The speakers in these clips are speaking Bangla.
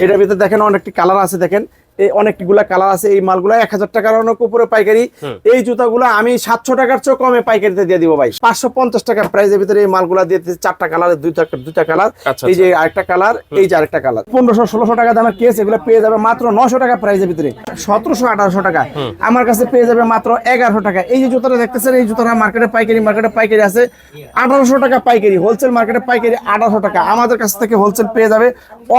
এটার ভিতরে দেখেন অনেকটি কালার আছে, দেখেন এই অনেকগুলা কালার আছে। এই মালগুলা 1000 টাকার অনেক উপরে পাইকারি। এই জুতাগুলো আমি 700 টাকার চেয়ে কমে পাইকারিতে দিয়ে দিব ভাই। 550 টাকা প্রাইসের ভিতরে এই মালগুলা দিয়ে দিচ্ছি। 4টা কালার, দুইটা কালার, এই যে আরেকটা কালার, এই যে আরেকটা কালার। 1500-1600 টাকা দামের কেস, এগুলো পেয়ে যাবে মাত্র 900 টাকা প্রাইসের ভিতরে। 1700-1800 টাকা আমার কাছে পেয়ে যাবে মাত্র 1100 টাকা। এই যে জুতাটা দেখতেছেন, এই জুতাটা মার্কেটে পাইকারি আছে 1800 টাকা পাইকারি, হোলসেল মার্কেটে পাইকারি 1800 টাকা। আমাদের কাছ থেকে হোলসেল পেয়ে যাবে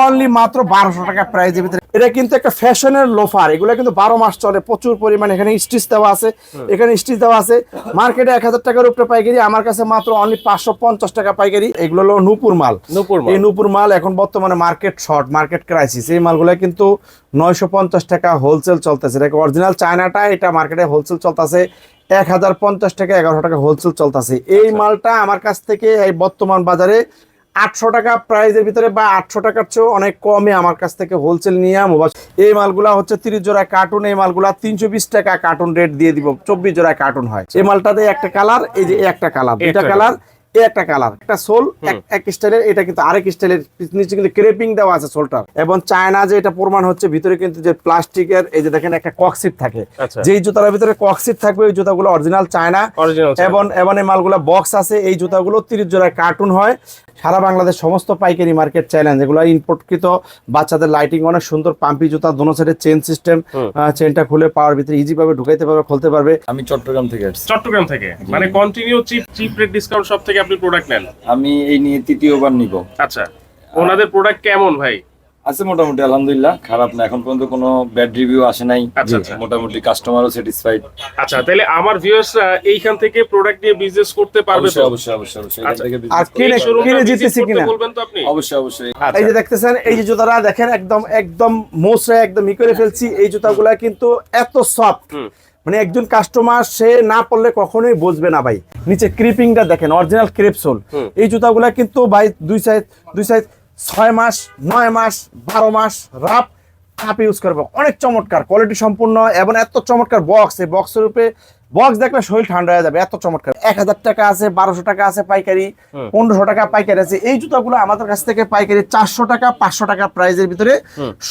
অনলি মাত্র 1200 টাকা প্রাইসের ভিতরে। এটা কিন্তু একটা ফ্যাশনের লোফার, এগুলো কিন্তু 12 মাস চলে, প্রচুর পরিমাণে। এখানে স্টিচ দেওয়া আছে, এখানে স্টিচ দেওয়া আছে। মার্কেটে 1000 টাকার উপরে পাইকারি, আমার কাছে মাত্র অনলি 550 টাকা পাইকারি। এগুলো হলো নূপুর মাল। এই নূপুর মাল এখন বর্তমানে মার্কেট শর্ট, মার্কেট ক্রাইসিস। এই মালগুলো কিন্তু 950 টাকা হোলসেল চলতেছে। এটা অরিজিনাল চায়নাটা, এটা মার্কেটে হোলসেল চলতেছে 1050 টাকা, 1100 টাকা হোলসেল চলতেছে। এই মালটা আমার কাছ থেকে এই বর্তমান বাজারে 800 টাকা প্রাইজের ভিতরে বা 800 টাকার চেয়ে অনেক কমে আমার কাছ থেকে হোলসেল নিয়ে মোবাইল। এই মালগুলা হচ্ছে 30 জোড়া কার্টুন। এই মালগুলা 320 টাকা কার্টুন রেট দিয়ে দিব। 24 জোড়া কার্টুন হয়। এই মালটাতে একটা কালার, এই যে একটা কালার, দুইটা কালার, একটা কালার, একটা সোল এক স্টাইলের। এটা কিন্তু আরেক স্টাইলের, নিচে কিন্তু ক্রেপিং দেওয়া আছে সোলটার। এবং চায়না যে এটা প্রমাণ হচ্ছে, ভিতরে কিন্তু যে প্লাস্টিকের এই যে দেখেন একটা ককসিট থাকে, যেই জুতার ভিতরে ককসিট থাকবে ওই জুতাগুলো অরিজিনাল চায়না। এবং এই মালগুলো বক্স আছে। এই জুতাগুলো 30 জোড়া কার্টুন হয়। সারা বাংলাদেশ সমস্ত পাইকারি মার্কেট চ্যালেঞ্জ। এগুলো ইম্পোর্টকৃত বাচ্চাদের লাইটিং অনেক সুন্দর, পাম্পি জুতা, দোনো সাইডে চেন সিস্টেম। চেনটা খুলে পাওয়ার ভিতরে ইজি ভাবে ঢুকাইতে পারবে, খুলতে পারবে। আমি চট্টগ্রাম থেকে আসছি। চট্টগ্রাম থেকে মানে কন্টিনিউ চিপ রেট ডিসকাউন্ট সব থেকে আপনি প্রোডাক্ট নেন? আমি এই নিয়ে তৃতীয়বার নিব। আচ্ছা, ওনাদের প্রোডাক্ট কেমন ভাই? আছে মোটামুটি, আলহামদুলিল্লাহ, খারাপ না। এখন পর্যন্ত কোনো ব্যাড রিভিউ আসে নাই। আচ্ছা, মোটামুটি কাস্টমারও স্যাটিসফাইড। আচ্ছা, তাহলে আমার ভিউয়ার্সরা এইখান থেকে প্রোডাক্ট নিয়ে বিজনেস করতে পারবে তো? অবশ্যই অবশ্যই অবশ্যই। আচ্ছা, আর কিনে জিতেছি কিনা বলবেন তো আপনি? অবশ্যই অবশ্যই। এই যে দেখতেছেন, এই যে জুতাটা দেখেন, একদম মোচড়ে একদম ই করে ফেলছি। এই জুতাগুলা কিন্তু এত সফট, মানে একজন কাস্টমার সে না পড়লে কখনোই বুঝবে না ভাই। নিচে ক্রিপিংটা দেখেন, অরিজিনাল ক্রেপ সোল। এই জুতাগুলা কিন্তু ভাই দুই সাইজ 6 মাস, 9 মাস, 12 মাস রাফ ইউজ করবে। অনেক চমৎকার কোয়ালিটি সম্পূর্ণ এবং এত চমৎকার বক্স। এই বক্সের উপরে বক্স দেখলে শরীর ঠান্ডা হয়ে যাবে, এত চমৎকার। 1000 টাকা আছে, 1200 টাকা আছে পাইকারি, 1500 টাকা পাইকারি আছে। এই জুতাগুলো আমাদের কাছ থেকে পাইকারি 400 টাকা, 500 টাকা প্রাইজের ভিতরে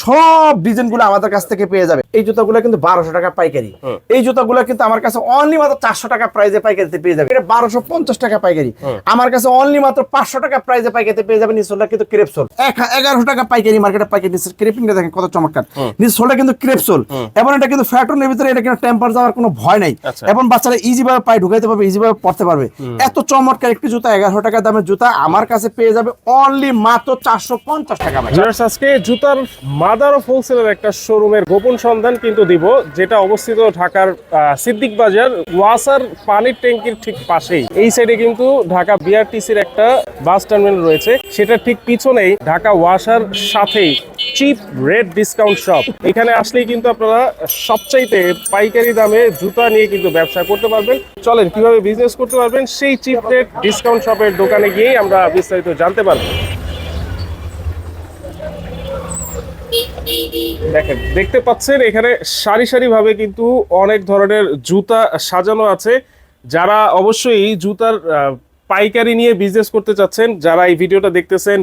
সব ডিজাইনগুলো আমাদের কাছ থেকে পেয়ে যাবে। এই জুতাগুলো কিন্তু 1200 টাকা পাইকারি। এই জুতাগুলো কিন্তু আমার কাছে অনলি মাত্র 400 টাকা প্রাইজে পাইকারিতে পেয়ে যাবে। এটা 1250 টাকা পাইকারি, আমার কাছে অনলি মাত্র 500 টাকা প্রাইজে পাইকারিতে পেয়ে যাবে। নিচেরটা কিন্তু ক্রেপ সোল, 1100 টাকা পাইকারি মার্কেটে পাইকারি। ক্রেপিংটা দেখেন কত চমৎকার। নিচের সোলটা কিন্তু ক্রেপ সোল এবং এটা কিন্তু ফ্যাটনের ভিতরে, এটা কিন্তু টেম্পার যাওয়ার কোনো ভয় নাই। এবং বাচ্চারা ইজি ভাবে পায়ে ঢুকাইতে পারবে, ইজি ভাবে পড়তে পারবে। এত চমৎকার একটি জুতা, 1100 টাকা দামের জুতা আমার কাছে পেয়ে যাবে অনলি মাত্র 450 টাকা। আজকে জুতার মাদার অফ হোলসেলের একটা শোরুমের গোপন সন্ধান কিন্তু দিব, যেটা অবস্থিত ঢাকার সিদ্দিক বাজার ওয়াসার পানির ট্যাঙ্কির ঠিক পাশেই। এই সাইডে কিন্তু ঢাকা বিআরটিসির একটা বাস টার্মিনাল রয়েছে, সেটা ঠিক পিছনেই ঢাকা ওয়াসার সাথেই চিপ রেট ডিসকাউন্ট শপ। এখানে আসলেই কিন্তু আপনারা সবচাইতে পাইকারি দামে জুতা নিয়ে কিন্তু ব্যবসা করতে পারবেন। চলেন কিভাবে বিজনেস করতে পারবেন সেই চিপ রেট ডিসকাউন্ট শপের দোকানে গিয়ে আমরা বিস্তারিত জানতে পারবো। দেখেন, দেখতে পাচ্ছেন এখানে সারি সারি ভাবে কিন্তু অনেক ধরনের জুতা সাজানো আছে। যারা অবশ্যই জুতার পাইকারি নিয়ে বিজনেস করতে চাচ্ছেন, যারা এই ভিডিওটা দেখতেছেন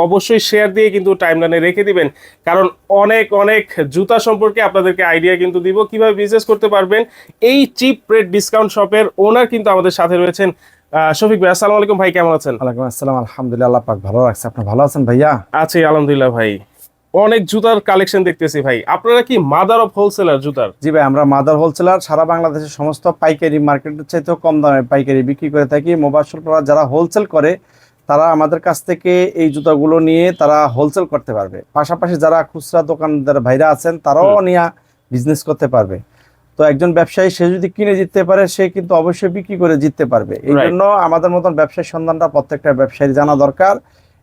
অবশ্যই শেয়ার দিয়ে কিন্তু টাইমলাইনে রেখে দিবেন, কারণ অনেক জুতা সম্পর্কে আপনাদেরকে আইডিয়া কিন্তু দিব কিভাবে বিজনেস করতে পারবেন। এই চিপ রেট ডিসকাউন্ট শপের ওনার কিন্তু আমাদের সাথে রয়েছেন শফিক ভাই। আসসালামু আলাইকুম ভাই, কেমন আছেন? ওয়ালাইকুম আসসালাম, আলহামদুলিল্লাহ, আল্লাহ পাক ভালো রাখছে। আপনি ভালো আছেন ভাইয়া? আছি আলহামদুলিল্লাহ ভাই। অনেক জুতার কালেকশন দেখতেছি ভাই, আপনারা কি মাদার অফ হোলসেলার জুতার? জি ভাই, আমরা মাদার হোলসেলার। সারা বাংলাদেশের সমস্ত পাইকারি মার্কেটের চাইতেও কম দামে পাইকারি বিক্রি করে থাকি। মোবাইল যারা হোলসেল করে তারা আমাদের কাছ থেকে এই জুতাগুলো নিয়ে তারা হোলসেল করতে পারবে। পাশাপাশি যারা খুচরা দোকানদার ভাইরা আছেন তারাও নিয়ে বিজনেস করতে পারবে। তো একজন ব্যবসায়ী সে যদি কিনে জিততে পারে, সে কিন্তু অবশ্যই বিক্রি করে জিততে পারবে। এই জন্য আমাদের মতন ব্যবসায়ী সন্ধানটা প্রত্যেকটা ব্যবসায়ী জানা দরকার।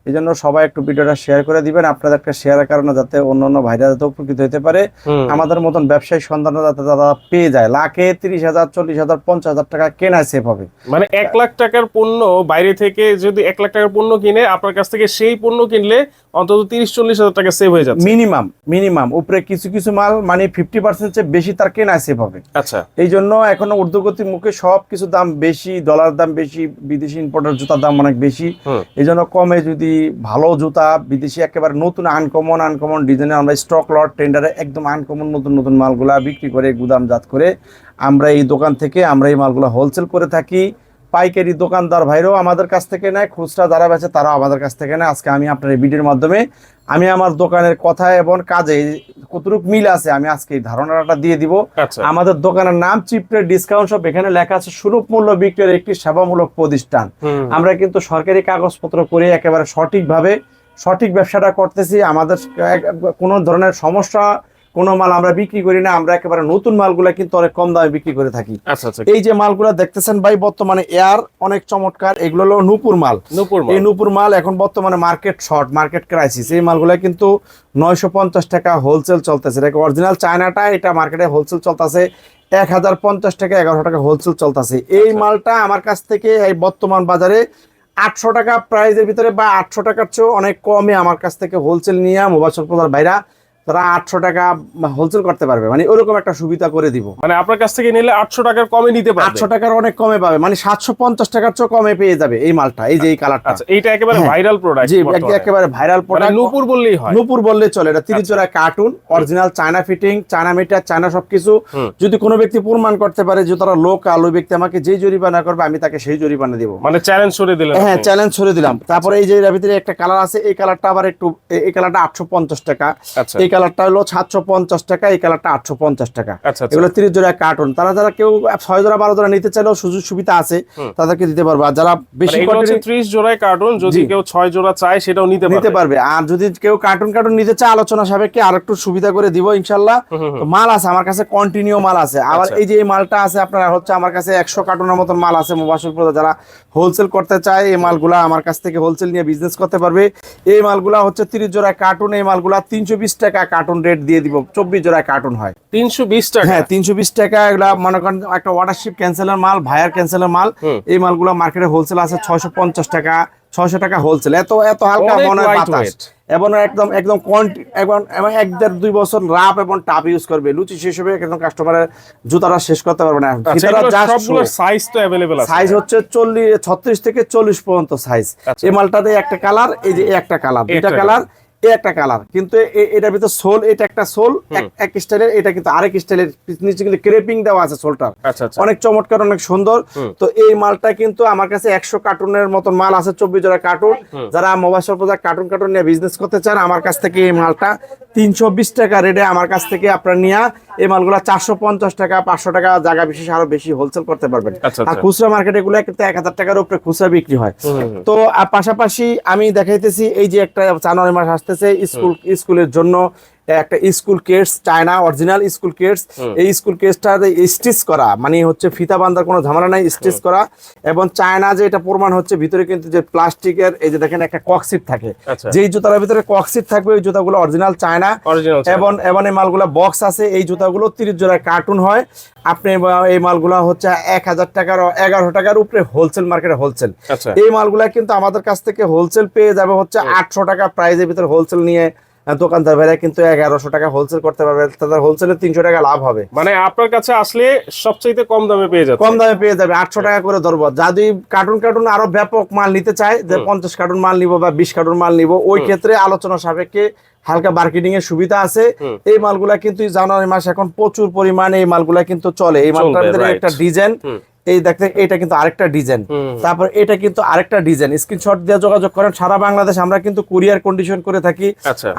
এই জন্য সবাই একটু ভিডিওটা শেয়ার করে দিবেন, আপনাদের একটা শেয়ারের কারণে যাতে অন্য ভাইরা যাতে উপকৃত হতে পারে। আমাদের মতন ব্যবসায়ী সন্ধান যাতে তারা পেয়ে যায়। লাখে 30,000, 40,000, 50,000 টাকা কেনা সেভ হবে। মানে 1 লাখ টাকার পণ্য বাইরে থেকে যদি 1 লাখ টাকার পণ্য কিনে, আপনার কাছ থেকে সেই পণ্য কিনলে অন্তত 30-40,000 টাকা সেভ হয়ে যাচ্ছে মিনিমাম। উপরে কিছু মাল মানে 50% চেয়ে বেশি তার কেনা সেভ হবে। আচ্ছা, এই জন্য এখনো ঊর্ধ্বগতির মুখে সবকিছু দাম বেশি, ডলার দাম বেশি, বিদেশি ইম্পোর্টের জুতার দাম অনেক বেশি। এই জন্য কমে যদি ভালো জুতা, বিদেশি একেবারে নতুন আনকমন ডিজাইনের আমরা স্টক লট টেন্ডারে একদম আনকমন নতুন মালগুলা বিক্রি করে গুদামজাত করে আমরা এই দোকান থেকে আমরা এই মালগুলা হোলসেল করে থাকি। পাইকারি দোকানদার ভাইরাও আমাদের কাছ থেকে নেয়, খুচরা যারা বেচে তারাও আমাদের কাছ থেকে নেয়। আজকে আমি আপনার এই ভিডিওর মাধ্যমে আমি আমার দোকানের কথা এবং কাজে কতটুকু মিল আছে আমি আজকে এই ধারণাটা দিয়ে দিব। আচ্ছা। আমাদের দোকানের নাম চিপ রেট ডিসকাউন্ট শপ, এখানে লেখা আছে সুলভ মূল্য বিক্রয়ের একটি সেবামূলক প্রতিষ্ঠান। আমরা কিন্তু সরকারি কাগজপত্র করে একেবারে সঠিকভাবে সঠিক ব্যবসাটা করতেছি। আমাদের কোনো ধরনের সমস্যা কোনো মাল আমরা বিক্রি করি না, আমরা একেবারে নতুন মালগুলা কিন্তু অনেক কম দামে বিক্রি করে থাকি। আচ্ছা আচ্ছা। এই যে মালগুলা দেখতেছেন ভাই বর্তমানে এয়ার অনেক চমৎকার, এগুলো হলো নূপুর মাল। এই নূপুর মাল এখন বর্তমানে মার্কেট শর্ট, মার্কেট ক্রাইসিস। এই মালগুলা কিন্তু 950 টাকা হোলসেল চলতেছে। এটা অরিজিনাল চায়নাটা, এটা মার্কেটে হোলসেল চলতেছে 1050 টাকা 1100 টাকা হোলসেল চলতেছে। এই মালটা আমার কাছ থেকে এই বর্তমান বাজারে 800 টাকা প্রাইজের ভিতরে বা 800 টাকার চেয়েও অনেক কমে আমার কাছ থেকে হোলসেল নিয়ে মোবাইল প্রদার ভাইরা তারা 800 টাকা হোলসেল করতে পারবে, মানে ওরকম একটা সুবিধা করে দিব। মানে আপনার কাছ থেকে নিলে 800 টাকার কমে নিতে পারবে, 800 টাকার অনেক কমে পাবে, মানে 750 টাকার চেয়ে কমে পেয়ে যাবে এই মালটা। এই যে এই কালারটা, আচ্ছা এইটা একেবারে ভাইরাল প্রোডাক্ট। জি একেবারে ভাইরাল প্রোডাক্ট, নূপুর বললেই হয়, নূপুর বললে চলে। এটা 30 জোড়া cartoon, original China fitting, China metre, China সবকিছু। যদি কোনো ব্যক্তি প্রমাণ করতে পারে যে তারা লোকাল, ওই ব্যক্তি আমাকে যেই জরিমানা করবে আমি তাকে সেই জরিমানা দিব। মানে চ্যালেঞ্জ ছড়ে দিলেন। হ্যাঁ চ্যালেঞ্জ ছড়ে দিলাম। তারপরে এই যে এর ভিতরে একটা কালার আছে, এই কালারটা আবার একটু, এই কালারটা 850 টাকা, এই কালারটা হলো 750 টাকা, এই কালারটা 850 টাকা। এগুলো 30 জোড়া কার্টুন। তারা যারা কেউ 6 জোড়া 12 জোড়া নিতে চাইলেও সুযোগ সুবিধা আছে, তাদেরকে দিতে পারবে। আর যারা বেশি কোয়ান্টিটি 30 জোড়ায় কার্টুন, যদি কেউ 6 জোড়া চায় সেটাও নিতে পারবে। আর যদি কেউ কার্টুন নিতে চায় আলোচনা সাপেক্ষে আর একটু সুবিধা করে দিব ইনশাআল্লাহ। তো মাল আছে আমার কাছে, কন্টিনিউ মাল আছে। আবার এই যে এই মালটা আছে আপনার হচ্ছে আমার কাছে 100 কার্টুনের মতন মাল আছে। মুবাশির প্রদা যারা হোলসেল করতে চায় এই মালগুলা আমার কাছ থেকে হোলসেল নিয়ে বিজনেস করতে পারবে। এই মালগুলা হচ্ছে 30 জোড়া কার্টুন, এই মালগুলা 320 টাকা কার্টুন রেট দিয়ে দিব। 24 জোড়া কার্টুন হয় 320 টাকা। হ্যাঁ 320 টাকা। এগুলা মনে করেন একটা ওয়াটারশিপ ক্যান্সেলের মাল, ভায়ার ক্যান্সেলের মাল। এই মালগুলা মার্কেটে হোলসেল আছে 650 টাকা, 600 টাকা হোলসেল। এত হালকা মনে হয় বাতাস, এবং একদম 1.5-2 বছর রাফ এবং টাপ ইউজ করবে। লুচি শেষ হবে একদম, কাস্টমারের জুতাটা শেষ করতে পারবে না। সবগুলোর সাইজ তো अवेलेबल আছে, সাইজ হচ্ছে 36 থেকে 40 পর্যন্ত সাইজ। এই মালটাতে একটা কালার, এই যে একটা কালার, দুইটা কালার, একটা কালার। কিন্তু এটার ভিতর সোল, এটা একটা সোল এক স্টাইলের, এটা কিন্তু আরেক স্টাইলের, নিচে কিন্তু ক্রেপিং দেওয়া আছে সোলটার, অনেক চমৎকার, অনেক সুন্দর। তো এই মালটা কিন্তু আমার কাছে 100 কার্টুনের মতন মাল আছে, 24 জোড়া কার্টুন। যারা মোবাইল প্রোডাক্ট কার্টুন নিয়ে বিজনেস করতে চান আমার কাছ থেকে এই মালটা 320 টাকা রেটে আমার কাছ থেকে আপনারা নিয়ে এই মালগুলা 450 টাকা 500 টাকা জায়গা বিশেষ আরো বেশি হোলসেল করতে পারবেন। আর খুচরা মার্কেটে এগুলো কিন্তু 1000 টাকার উপরে খুচরা বিক্রি হয়। তো পাশাপাশি আমি দেখাইতেছি এই যে একটা জানুয়ারি মাস আসতেছে, স্কুলের জন্য একটা school Keats, China original school Keats. এই স্কুল কেটসটা স্টিচ করা, মানে হচ্ছে ফিতা বাঁধার কোনো ঝামেলা নাই, স্টিচ করা। এবং চায়না যে এটা প্রমাণ হচ্ছে ভিতরে কিন্তু যে প্লাস্টিকের এই যে দেখেন একটা ককসিট থাকে, যেই জুতার ভিতরে ককসিট থাকবে ওই জুতাগুলো অরিজিনাল চায়না। এবং এই মালগুলো বক্স আছে। এই জুতাগুলো 30 জোড়া কার্টুন হয়। আপনি এই মালগুলো হচ্ছে 1000 টাকার 1100 টাকার উপরে হোলসেল মার্কেটে হোলসেল। এই মালগুলা কিন্তু আমাদের কাছ থেকে হোলসেল পেয়ে যাবে হচ্ছে 800 টাকা প্রাইজের ভিতরে হোলসেল নিয়ে দোকানদার ভাইরা কিন্তু 1100 টাকা হোলসেল করতে পারবে। তাদের হোলসেলে 300 টাকা লাভ হবে। মানে আপনার কাছে আসলে সবচাইতে কম দামে পেয়ে যাবে, কম দামে পেয়ে যাবে। 800 টাকা করে ধরবো। যদি কার্টুন আরো ব্যাপক মাল নিতে চায়, যে 50 কার্টুন মাল নিব বা 20 কার্টুন মাল নিব, ওই ক্ষেত্রে আলোচনা সাপেক্ষে হালকা মার্কেটিং এর সুবিধা আছে। এই মালগুলা কিন্তু জানুয়ারি মাস এখন প্রচুর পরিমাণে এই মালগুলা কিন্তু চলে। এই মালটার ভিতরে একটা ডিজাইন, এই দেখতে এটা কিন্তু আরেকটা ডিজাইন, তারপর এটা কিন্তু আরেকটা ডিজাইন। স্ক্রিনশট দিয়ে যোগাযোগ করেন। সারা বাংলাদেশ আমরা কিন্তু কুরিয়ার কন্ডিশন করে থাকি।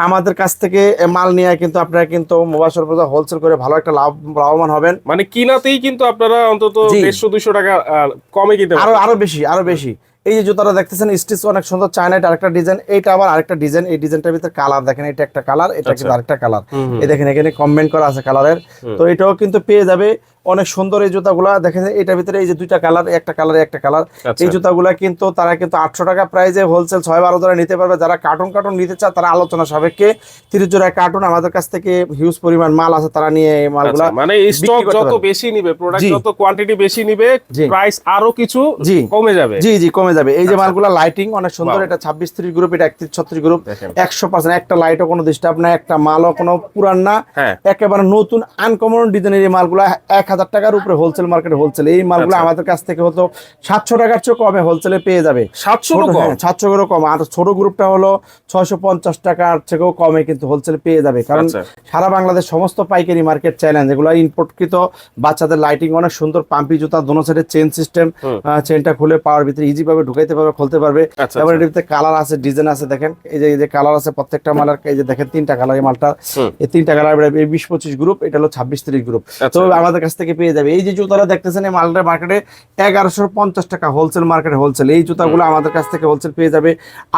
আমাদের কাছ থেকে মাল নিয়ে কিন্তু আপনারা কিন্তু মোবাইল সরবরাহ হোলসেল করে ভালো একটা লাভবান হবেন। মানে কিনাতেই কিন্তু আপনারা অন্তত 150-200 টাকা কমে কিনতে আরো বেশি। এই যে জুতাটা দেখতেছেন স্টিচ অনেক সুন্দর, চায়না, এটা আরেকটা ডিজাইন, এইটা আবার আরেকটা ডিজাইন। এই ডিজাইনটার ভিতরে কালার দেখেন, এটা একটা কালার, এটা কিন্তু আরেকটা কালার। এই দেখেন এখানে কমেন্ট করা আছে কালারের। তো এটাও কিন্তু পেয়ে যাবে অনেক সুন্দর। এই জুতাগুলা দেখেন এটার ভিতরে এই যে দুইটা কালার, একটা কালার। এই জুতাগুলা কিন্তু তারা কিন্তু 800 টাকা প্রাইজে হোলসেল 6-12 জোড়া নিতে পারবে। যারা কার্টুন নিতে চায় তারা আলোচনা সাপেক্ষে 30 জোড়া কার্টুন আমাদের কাছ থেকে হিউজ পরিমাণ মাল আছে, তারা নিয়ে এই মালগুলা মানে স্টক যত বেশি নিবে, প্রোডাক্ট যত কোয়ান্টিটি বেশি নিবে, প্রাইস আরো কিছু কমে যাবে। জি কমে যাবে। এই যে মালগুলা লাইটিং অনেক সুন্দর, এটা 26-30 গ্রুপ, এটা 31-36 গ্রুপ, 100% একটা লাইটও কোনো ডিস্টার্ব না, একটা মালও কোনো পুরান না, একেবারে নতুন আনকমন ডিজাইনের এই মালগুলা 1000 টাকার উপরে হোলসেল মার্কেটে হোলসেল। এই মালগুলো আচ্ছা। আমাদের কাছ থেকে হতো 700 টাকার চেয়ে কমে হোলসেলে পেয়ে যাবে। 700 কম? 700 করে কম। আর ছোট গ্রুপটা হলো 650 টাকার থেকেও কমে কিন্তু হোলসেলে পেয়ে যাবে। কারণ আচ্ছা। সারা বাংলাদেশ সমস্ত পাইকারি মার্কেট চ্যালেঞ্জ, এগুলো ইম্পোর্টকৃত বাচ্চাদের লাইটিং অনেক সুন্দর, পাম্পি জুতা, দোনো সাইডে চেন সিস্টেম, চেনটা খুলে পাওয়ার ভিতরে ইজি ভাবে ঢুকাইতে পারবে, খুলতে পারবে। আচ্ছা, এবার এর ভিতরে কালার আছে, ডিজাইন আছে, দেখেন এই যে কালার আছে প্রত্যেকটা মালের। এই যে দেখেন 3টা কালার এই মালটা, এই 3টা কালার 20-25 গ্রুপ, এটা হলো 26-30 গ্রুপ। তো আমাদের কাছ থেকে পেয়ে যাবে। এই যে জুতারা দেখতেছেন এই মালটা মার্কেটে 1150 টাকা হোলসেল মার্কেটে হোলসেল। এই জুতাগুলো আমাদের কাছ থেকে হোলসেল পেয়ে যাবে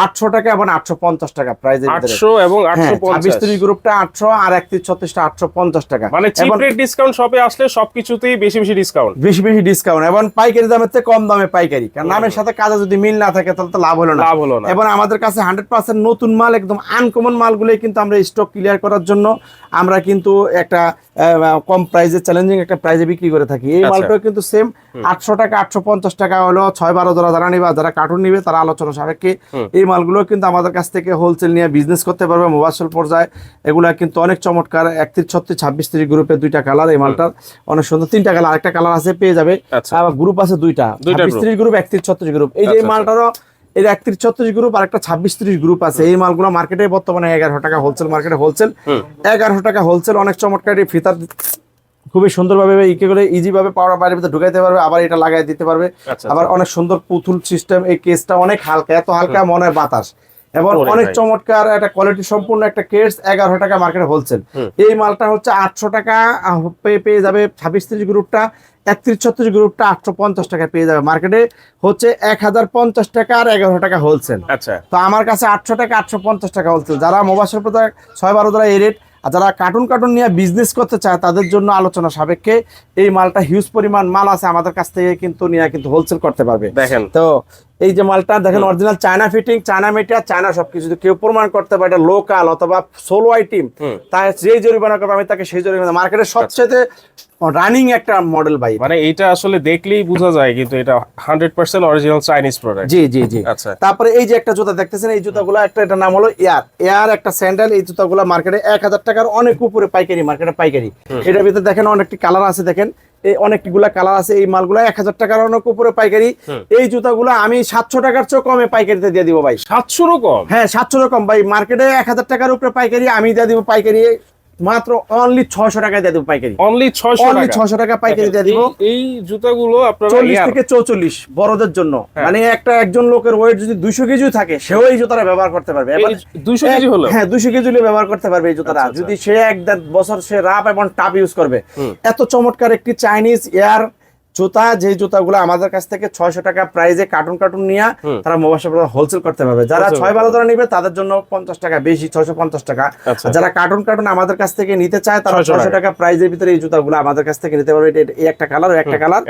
800 টাকা এবং 850 টাকা প্রাইসের ভিতরে। 800 এবং 850। 26-30 গ্রুপটা 800 আর 31-36টা 850 টাকা। মানে চিপ রেট ডিসকাউন্ট শপে আসলে সবকিছুতেই বেশি বেশি ডিসকাউন্ট, বেশি বেশি ডিসকাউন্ট এবং পাইকারি দামের থেকে কম দামে পাইকারি। কারণ নামের সাথে কাজে যদি মিল না থাকে তাহলে তো লাভ হলো না। এবং আমাদের কাছে 100% নতুন মাল, একদম আনকমন মালগুলোই কিন্তু আমরা স্টক ক্লিয়ার করার জন্য আমরা কিন্তু একটা কম প্রাইসে, চ্যালেঞ্জিং একটা প্রাইসে বিক্রি করে থাকি। এই মালটাও কিন্তু সেম 800 টাকা 850 টাকা হলো 6-12 জোড়া যারা নিবে, যারা কার্টুন নিবে তারা আলোচনা সাপেক্ষে এই মালগুলো কিন্তু আমাদের কাছ থেকে হোলসেল নিয়ে বিজনেস করতে পারবে মোবাইল পর্যায়ে। এগুলা কিন্তু অনেক চমৎকার। 31-36-26-30 গ্রুপে 2টা কালার, এই মালটার অনেক সুন্দর। 3টা কালার, আরেকটা কালার আছে পেয়ে যাবে। আবার গ্রুপ আছে 2টা, 26-30 গ্রুপ, 31-36 গ্রুপ। এই যে এই মালটারও এই 31-36 গ্রুপ আর একটা 26-30 গ্রুপ আছে। এই মালগুলো মার্কেটে বর্তমানে 1100 টাকা হোলসেল, মার্কেটে হোলসেল 1100 টাকা হোলসেল। অনেক চমৎকার এই ফিতার খুবই সুন্দরভাবে ইকে করে ইজি ভাবে পাওয়ার বাইরের ভিতরে ঢুকাইতে পারবে, আবার এটা লাগাই দিতে পারবে। আবার অনেক সুন্দর পুতুল সিস্টেম। এই কেসটা অনেক হালকা, এত হালকা মনে হয় বাতাস, এবং অনেক চমৎকার একটা কোয়ালিটি সম্পূর্ণ একটা কেস। 1100 টাকা মার্কেটে হোলসেল। এই মালটা হচ্ছে 800 টাকা পেয়ে যাবে 26-30 গ্রুপটা। 31-36 গ্রুপটা 850 টাকা পেয়ে যাবে। মার্কেটে হচ্ছে 1050 টাকা আর 1100 টাকা হোলসেল। আচ্ছা, তো আমার কাছে 800 টাকা 850 টাকা হোলসেল। যারা মোবাইল শপ 6-12 যারা এই রেট, আর যারা কার্টুন নিয়ে বিজনেস করতে চায় তাদের জন্য আলোচনা সাপেক্ষে এই মালটা হিউজ পরিমাণ মাল আছে আমাদের কাছ থেকে কিন্তু নিয়ে কিন্তু হোলসেল করতে পারবে। দেখেন তো এই যে মালটা দেখেন original China fitting, China material, China সবকিছু। যদি কেউ প্রমাণ করতে পারে এটা লোকাল অথবা সোলো আইটেম, তাই যেই জরিমানা করবে আমি তাকে সেই জরিমানা। মার্কেটের সবচেয়ে রানিং একটা মডেল ভাই। মানে এটা আসলে দেখলেই বোঝা যায় কিন্তু এটা 100% অরিজিনাল চাইনিজ প্রোডাক্ট। জি জি জি। আচ্ছা, তারপরে এই যে একটা জুতা দেখতেছেন, এই জুতাগুলো একটা, এটার নাম হলো এয়ার একটা স্যান্ডেল। এই জুতাগুলো মার্কেটে 1000 টাকার অনেক উপরে পাইকারি, মার্কেটে পাইকারি। এটার ভিতরে দেখেন অনেকটি কালার আছে, দেখেন এই অনেকগুলা কালার আছে। এই মালগুলো 1000 টাকার অনেক উপরে পাইকারি। এই জুতাগুলো আমি 700 টাকার চেয়ে কমে পাইকারিতে দিয়ে দিব ভাই। 700 কম? হ্যাঁ 700 কম ভাই। মার্কেটে 1000 টাকার উপরে পাইকারি, আমি দিয়ে দিব পাইকারি মাত্র অনলি 600 টাকা দিয়ে দিব পাইকারি। অনলি 600 টাকা পাইকারি দিয়ে দিব। এই জুতাগুলো আপনারা 40 থেকে 44 বড়দের জন্য, মানে একজন লোকের ওয়েট যদি 200 কেজি থাকে সেও এই জুতাটা ব্যবহার করতে পারবে। 200 কেজি হলো? হ্যাঁ 200 কেজি হলে ব্যবহার করতে পারবে এই জুতাটা। যদি সে 1-1.5 বছর সে রাফ এবং টাফ ইউজ করবে। এত চমৎকার একটি চাইনিজ এয়ার জুতা, যে জুতাগুলো আমাদের কাছ থেকে 600 টাকা প্রাইজে কার্টুন নিয়ে তারা মোবাইল শপে হোলসেল করতে পারবে। যারা 6-12 যারা নিবে তাদের জন্য 50 টাকা বেশি, 650 টাকা। যারা কার্টুন আমাদের কাছ থেকে নিতে চায় তারা 600 টাকা প্রাইজের ভিতরে এই জুতাগুলো আমাদের কাছ থেকে নিতে পারবে। এই একটা কালার, একটা কালার।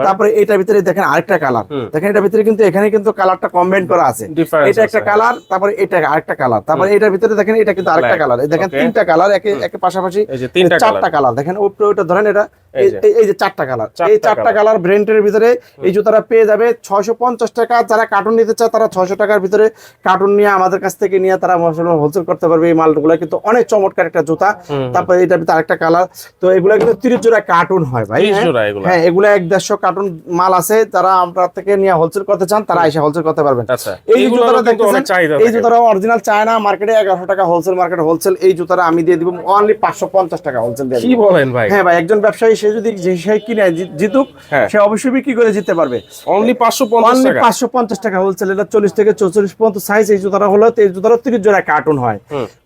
তারপরে এটার ভিতরে দেখেন আরেকটা কালার, দেখেন এটার ভিতরে কিন্তু এখানে কিন্তু কালারটা কম্বাইন করা আছে। এটা একটা কালার, তারপরে এটা আরেকটা কালার, তারপরে এটার ভিতরে দেখেন এটা কিন্তু আরেকটা কালার। এই দেখেন 3টা কালার একে পাশাপাশি 4টা কালার। দেখেন উপরে ওটা ধরেন এটা এই যে 4টা কালার, এই 4টা কালার ব্র্যান্ডের ভিতরে এই জুতাটা পেয়ে যাবে 650 টাকা। যারা কার্টুন নিতে চায় তারা 600 টাকার ভিতরে কার্টুন নিয়ে আমাদের কাছ থেকে নিয়ে তারা হোলসেল করতে পারবে। এই মালগুলো কিন্তু অনেক চমৎকার একটা জুতা। তারপরে এটার ভিতরে আরেকটা কালার। তো এগুলো কিন্তু 30 জোড়া কার্টুন হয় ভাই। হ্যাঁ এগুলো 150 কার্টুন মাল আছে। যারা আমরা থেকে নিয়ে হোলসেল করতে চান তারা এসে হোলসেল করতে পারবেন। এই জুতাটা দেখতেছেন, এই জুতাটা অরিজিনাল চায়না, মার্কেটে 1100 টাকা হোলসেল, মার্কেটে হোলসেল। এই জুতাটা আমি দিয়ে দিব অনলি 550 টাকা হোলসেল দিয়ে। কি বলেন ভাই? হ্যাঁ ভাই, একজন ব্যবসায়ী সে যদি কিনে জিতুক সে অবশ্যই বিক্রি করে জিততে পারবে। অনলি 550 টাকা হোলসেল। এটা 40 থেকে 44 পর্যন্ত সাইজ। এই জুতাটা হলো, এই জুতাটা 30 জোড়া কার্টুন হয়।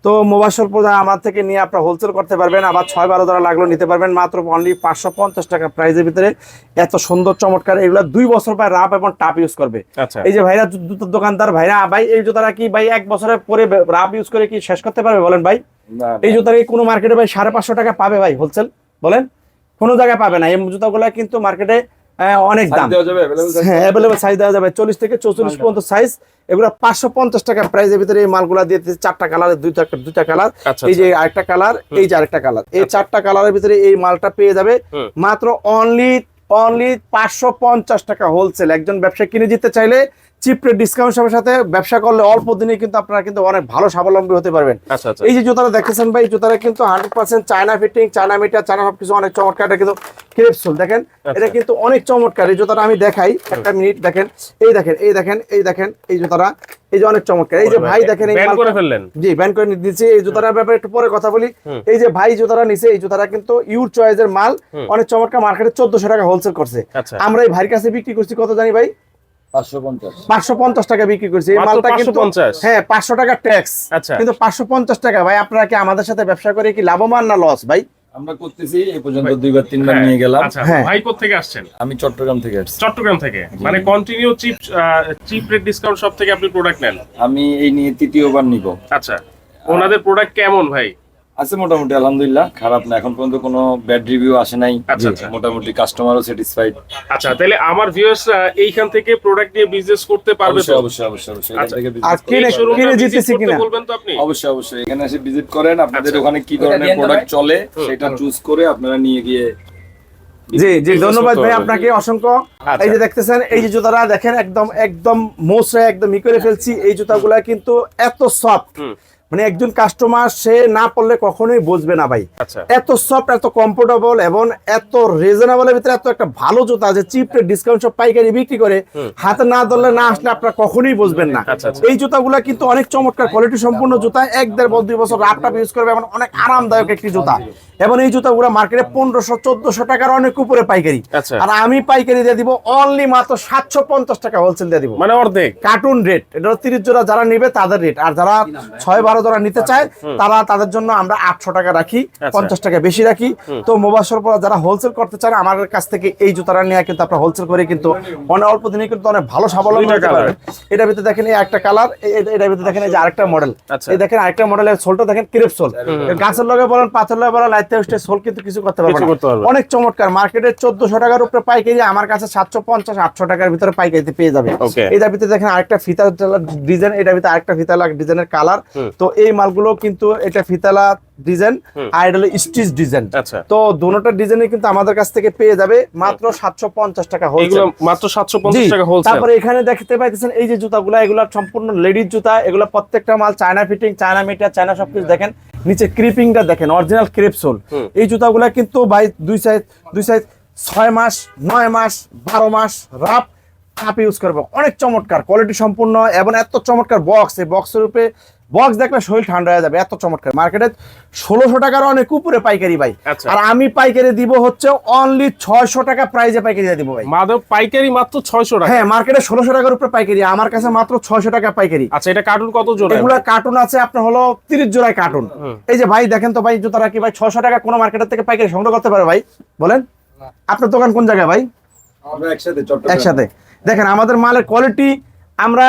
তো মোবাইল শপ আমার থেকে নিয়ে আপনারা হোলসেল করতে পারবেন। আবার 6-12 জোড়া লাগলো নিতে পারবেন মাত্র অনলি 550 টাকা প্রাইজের ভিতরে। এত সুন্দর চমৎকার এগুলা 2 বছর পর রাফ এবং টাপ ইউজ করবে। এই যে ভাইরা জুতার দোকানদার ভাইরা, ভাই এই জুতাটা কি ভাই 1 বছরের পরে রাফ ইউজ করে কি শেষ করতে পারবে বলেন ভাই? এই জুতার কোনো মার্কেটে ভাই 550 টাকা পাবে ভাই হোলসেল? বলেন কোনো জায়গায় পাবে না। এই জুতাগুলা কিন্তু মার্কেটে অনেক দাম। হ্যাঁ অ্যাভেলেবল সাইজ দেওয়া যাবে 40 থেকে 44 পর্যন্ত সাইজ। এগুলো 550 টাকা প্রাইজের ভিতরে এই মালগুলা দিয়ে 4টা কালার, দুইটা কালার। এই যে আরেকটা কালার, এই যে আরেকটা কালার। এই 4টা কালারের ভিতরে এই মালটা পেয়ে যাবে মাত্র অনলি 550 টাকা হোলসেল। একজন ব্যবসায়ী কিনে দিতে চাইলে চিপ রেট ডিসকাউন্ট সবের সাথে ব্যবসা করলে অল্প দিনে কিন্তু আপনারা কিন্তু অনেক ভালো স্বাবলম্বী হতে পারবেন। আচ্ছা আচ্ছা। এই যে জুতাটা দেখতেছেন ভাই, এই জুতাটা কিন্তু 100% China fitting, China metre, China সবকিছু অনেক চমৎকার। এটা কিন্তু ক্রেপসোল দেখেন, এটা কিন্তু অনেক চমৎকার। এই জুতাটা আমি দেখাই, একটা মিনিট দেখেন, এই দেখেন, এই দেখেন, এই দেখেন, এই জুতাটা এই যে অনেক চমৎকার। এই যে ভাই দেখেন, এই ব্যান করে ফেললেন। জি ব্যান করে দিচ্ছি। এই জুতাটার ব্যাপারে একটু পরে কথা বলি। এই যে ভাই জুতাটা নিচে, এই জুতাটা কিন্তু ইউর চয়েসের মাল, অনেক চমৎকার, মার্কেটে 1400 টাকা হোলসেল করছে। আচ্ছা। আমরা এই ভাইয়ের কাছে বিক্রি করছি কত জানি ভাই, 550 550 টাকা বিক্রি করছি। এই মাত্র মালটা কিন্তু 550? হ্যাঁ 500 টাকা ট্যাক্স, আচ্ছা। কিন্তু 550 টাকা। ভাই আপনারা কি আমাদের সাথে ব্যবসা করে কি লাভবান না লস ভাই? আমরা করতেছি এই পর্যন্ত 2-3 বার নিয়ে গেলাম। আচ্ছা হ্যাঁ। ভাই কোথা থেকে আসছেন? আমি চট্টগ্রাম থেকে আসছি। চট্টগ্রাম থেকে, মানে কন্টিনিউ চিপ রেট ডিসকাউন্ট সব থেকে আপনি প্রোডাক্ট নেন? আমি এই নিয়ে তৃতীয়বার নিব। আচ্ছা, ওনাদের প্রোডাক্ট কেমন ভাই? আছে মোটামুটি আলহামদুলিল্লাহ, খারাপ না। এখন পর্যন্ত কোনো ব্যাড রিভিউ আসে নাই। আচ্ছা, আচ্ছা। মোটামুটি কাস্টমারও স্যাটিসফাইড। আচ্ছা, তাহলে আমার ভিউয়ার্সরা এইখান থেকে প্রোডাক্ট নিয়ে বিজনেস করতে পারবে তো? অবশ্যই অবশ্যই অবশ্যই এখান আচ্ছা। থেকে আর business কিনে এই শোরুমটা কিনে visit জিতেছি করতে কিনা? বলবেন তো আপনি? অবশ্যই অবশ্যই এখানে এসে ভিজিট করেন। আপনাদের আচ্ছা। ওখানে কি ধরনের প্রোডাক্ট চলে সেটা চুজ করে আপনারা নিয়ে গিয়ে জি জি, business ধন্যবাদ করতে ভাই পারবেন। আপনাকে অসংখ্য। আচ্ছা। এই যে দেখতেছেন, এই যে জুতাটা দেখেন, একদম একদম মোচড়ে একদম ই করে ফেলছি। এই জুতাগুলা কিন্তু এত সফট, মানে একজন কাস্টমার সে না পড়লে কখনোই বুঝবে না ভাই। আচ্ছা। এত সফট, এত কমফোর্টেবল এবং এত রিজনেবলের ভিতরে এত একটা ভালো জুতা, যে চিপ রেট ডিসকাউন্ট সব পাইকারি বিক্রি করে, হাতে না ধরলে না আসলে আপনারা কখনোই বুঝবেন না। আচ্ছা, আচ্ছা। এই জুতাগুলা কিন্তু অনেক চমৎকার কোয়ালিটি সম্পূর্ণ জুতা, 1-1.5-2 বছর রাফটাপ ইউজ করবে, এবং অনেক আরামদায়ক একটি জুতা। এবং এই জুতাগুলো মার্কেটে 1500-1400 টাকার অনেক উপরে পাইকারি। আচ্ছা। আর আমি পাইকারি দিয়ে দিব অনলি মাত্র 750 টাকা হোলসেল দিয়ে দিব, মানে অর্ধেক। Cartoon rate. এটা 30 জোড়া যারা নেবে তাদের রেট, আর যারা 6-12 জোড়া নিতে চায় তারা তাদের জন্য আমরা 800 টাকা রাখি, 50 টাকা বেশি রাখি। তো মোবাসর পর যারা হোলসেল করতে চান আমাদের কাছ থেকে এই জুতাটা নিয়ে কিন্তু আপনারা হোলসেল করে কিন্তু অনেক অল্প দিনে কিন্তু অনেক ভালো স্বাবলম্বী দুইটা হতে colour। পারবেন। এটার ভিতরে দেখেন এই একটা কালার, এটার ভিতরে দেখেন এই যে আরেকটা মডেল। আচ্ছা। এই দেখেন আরেকটা মডেলের সোলটা দেখেন, ক্রেপ সোল। গাছের লগে বলেন, পাথর লগে বলেন, লাইতে উঠে সোল কিন্তু কিছু করতে পারবে কিছু না। করতে পারবে না। অনেক চমৎকার, মার্কেটে 1400 টাকার উপরে পাইকারি, আমার কাছে 750-800 টাকার ভিতরে পাইকারিতে পেয়ে যাবে। Okay. এটার ভিতরে দেখেন আরেকটা ফিতা ডিজাইন, এটার ভিতরে আরেকটা ফিতালা ডিজাইনের কালার। তো এই মালগুলো কিন্তু এটা ফিতালা ডিজাইন আর এটা হলো স্টিচ ডিজাইন। আচ্ছা। তো দুটোটা ডিজাইনে কিন্তু আমাদের কাছ থেকে পেয়ে যাবে মাত্র 750 টাকা এগুলো হোলসেল। মাত্র 750 টাকা হোলসেল। তারপরে এখানে দেখতে পাইতেছেন এই যে জুতাগুলো, এগুলো সম্পূর্ণ লেডিস জুতা। এগুলো প্রত্যেকটা মাল China fitting, China metre, China সবকিছু। দেখেন নিচে ক্রিপিংটা দেখেন, অরিজিনাল ক্রেপসোল। এই জুতাগুলো কিন্তু ভাই দুই সাইজ 6 মাস, 9 মাস, 12 মাস রাফ ইউজ করবো। অনেক চমৎকার কোয়ালিটি সম্পূর্ণ এবং এত চমৎকার বক্স, এই বক্সের উপরে বক্স দেখলে শরীর ঠান্ডা হয়ে যাবে, এত চমৎকার। মার্কেটে 1600 টাকার অনেক উপরে পাইকারি ভাই। আচ্ছা। আর আমি পাইকারি দিব হচ্ছে অনলি 600 টাকা প্রাইজে পাইকারি দিয়ে দিব ভাই। মাদক পাইকারি মাত্র 600 টাকা? হ্যাঁ, মার্কেটে 1600 টাকার উপরে পাইকারি, আমার কাছে মাত্র 600 টাকা পাইকারি। আচ্ছা, এটা কার্টুন কত জোড়া? এগুলা কার্টুন আছে আপনার হলো 30 জোড়ায় কার্টুন। এই যে ভাই দেখেন তো ভাই, জুতাটা কি ভাই 600 টাকা কোন মার্কেটের থেকে পাইকারি সংগ্রহ করতে পারে ভাই? বলেন, আপনার দোকান কোন জায়গায় ভাই? আমরা একসাথে চট্টগ্রাম একসাথে। দেখেন আমাদের মালের কোয়ালিটি, আমরা